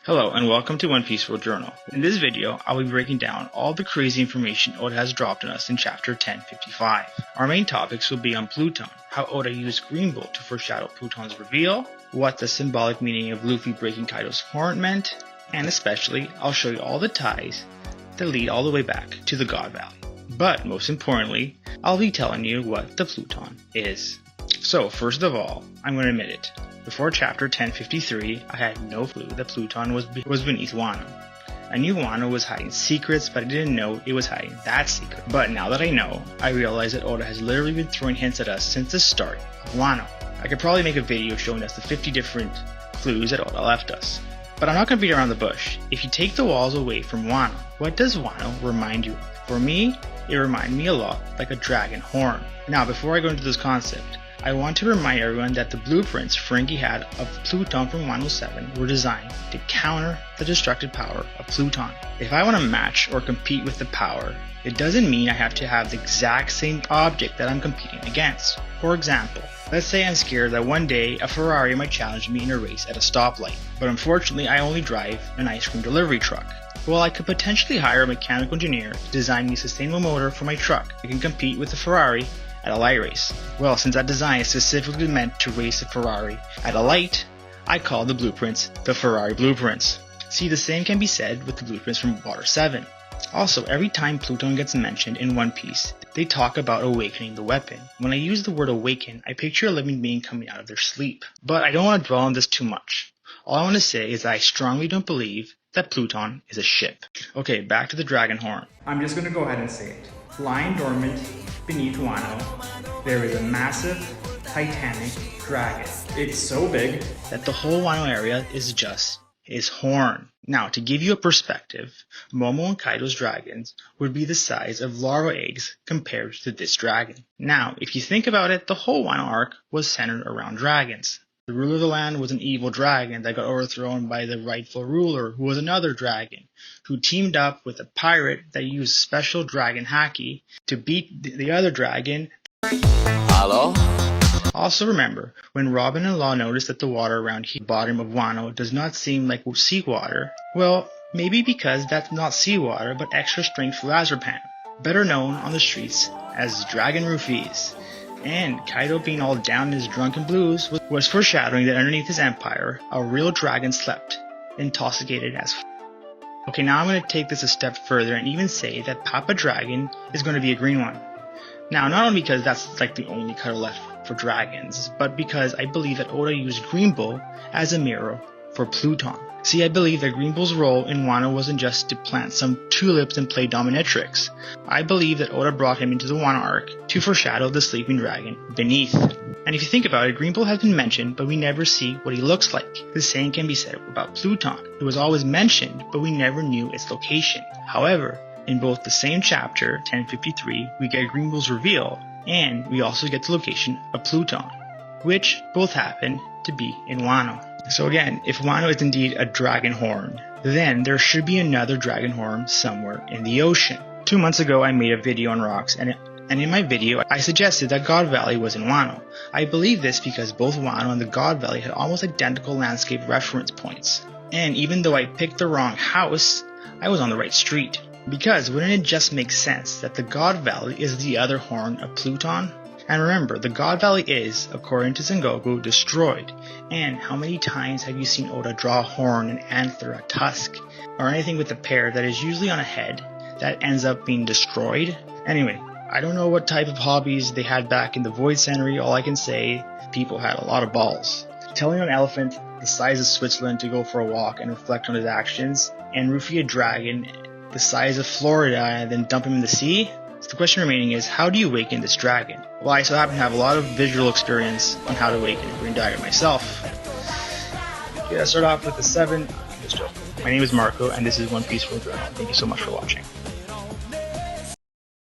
Hello and welcome to One Piece World Journal. In this video, I'll be breaking down all the crazy information Oda has dropped on us in chapter 1055. Our main topics will be on Pluton, how Oda used Green Bull to foreshadow Pluton's reveal, what the symbolic meaning of Luffy breaking Kaido's horn meant, and especially, I'll show you all the ties that lead all the way back to the God Valley. But most importantly, I'll be telling you what the Pluton is. So first of all, I'm going to admit it. Before chapter 1053, I had no clue that Pluton was beneath Wano. I knew Wano was hiding secrets, but I didn't know it was hiding that secret. But now that I know, I realize that Oda has literally been throwing hints at us since the start of Wano. I could probably make a video showing us the 50 different clues that Oda left us. But I'm not going to beat around the bush. If you take the walls away from Wano, what does Wano remind you of? For me, it reminded me a lot like a dragon horn. Now, before I go into this concept, I want to remind everyone that the blueprints Frankie had of Pluton from Wano 7 were designed to counter the destructive power of Pluton. If I want to match or compete with the power, it doesn't mean I have to have the exact same object that I'm competing against. For example, let's say I'm scared that one day a Ferrari might challenge me in a race at a stoplight, but unfortunately I only drive an ice cream delivery truck. Well, I could potentially hire a mechanical engineer to design me a sustainable motor for my truck that can compete with the Ferrari at a light race. Well, since that design is specifically meant to race a Ferrari at a light, I call the blueprints the Ferrari blueprints. See, the same can be said with the blueprints from Water 7. Also, every time Pluton gets mentioned in One Piece, they talk about awakening the weapon. When I use the word awaken, I picture a living being coming out of their sleep. But I don't want to dwell on this too much. All I want to say is that I strongly don't believe that Pluton is a ship. Okay, back to the dragon horn. I'm just going to go ahead and say it. Lying dormant beneath Wano, there is a massive, titanic dragon. It's so big that the whole Wano area is just his horn. Now, to give you a perspective, Momo and Kaido's dragons would be the size of larva eggs compared to this dragon. Now, if you think about it, the whole Wano arc was centered around dragons. The ruler of the land was an evil dragon that got overthrown by the rightful ruler, who was another dragon, who teamed up with a pirate that used special dragon haki to beat the other dragon. Hello? Also remember, when Robin and Law noticed that the water around the bottom of Wano does not seem like seawater, well, maybe because that's not seawater but extra strength Flazapan, better known on the streets as Dragon Roofies. And Kaido being all down in his drunken blues was foreshadowing that underneath his empire, a real dragon slept, intoxicated as Okay, now I'm going to take this a step further and even say that Papa Dragon is going to be a green one. Now, not only because that's like the only color left for dragons, but because I believe that Oda used Green Bull as a mirror for Pluton. See, I believe that Green Bull's role in Wano wasn't just to plant some tulips and play dominatrix. I believe that Oda brought him into the Wano arc to foreshadow the sleeping dragon beneath. And if you think about it, Green Bull has been mentioned, but we never see what he looks like. The same can be said about Pluton. It was always mentioned, but we never knew its location. However, in both the same chapter, 1053, we get Green Bull's reveal, and we also get the location of Pluton, which both happen to be in Wano. So again, if Wano is indeed a dragon horn, then there should be another dragon horn somewhere in the ocean. 2 months ago I made a video on rocks, and in my video I suggested that God Valley was in Wano. I believe this because both Wano and the God Valley had almost identical landscape reference points. And even though I picked the wrong house, I was on the right street. Because wouldn't it just make sense that the God Valley is the other horn of Pluton? And remember, the God Valley is, according to Sengoku, destroyed. And how many times have you seen Oda draw a horn, an antler, a tusk, or anything with a pair that is usually on a head that ends up being destroyed? Anyway, I don't know what type of hobbies they had back in the Void Century. All I can say, people had a lot of balls. Telling an elephant the size of Switzerland to go for a walk and reflect on his actions, and roofie a dragon the size of Florida and then dump him in the sea? So the question remaining is, how do you awaken this dragon? Well, I so happen to have a lot of visual experience on how to awaken a green dragon myself. Okay, let's start off with the 7. My name is Marco, and this is One Piece World Journal. Thank you so much for watching.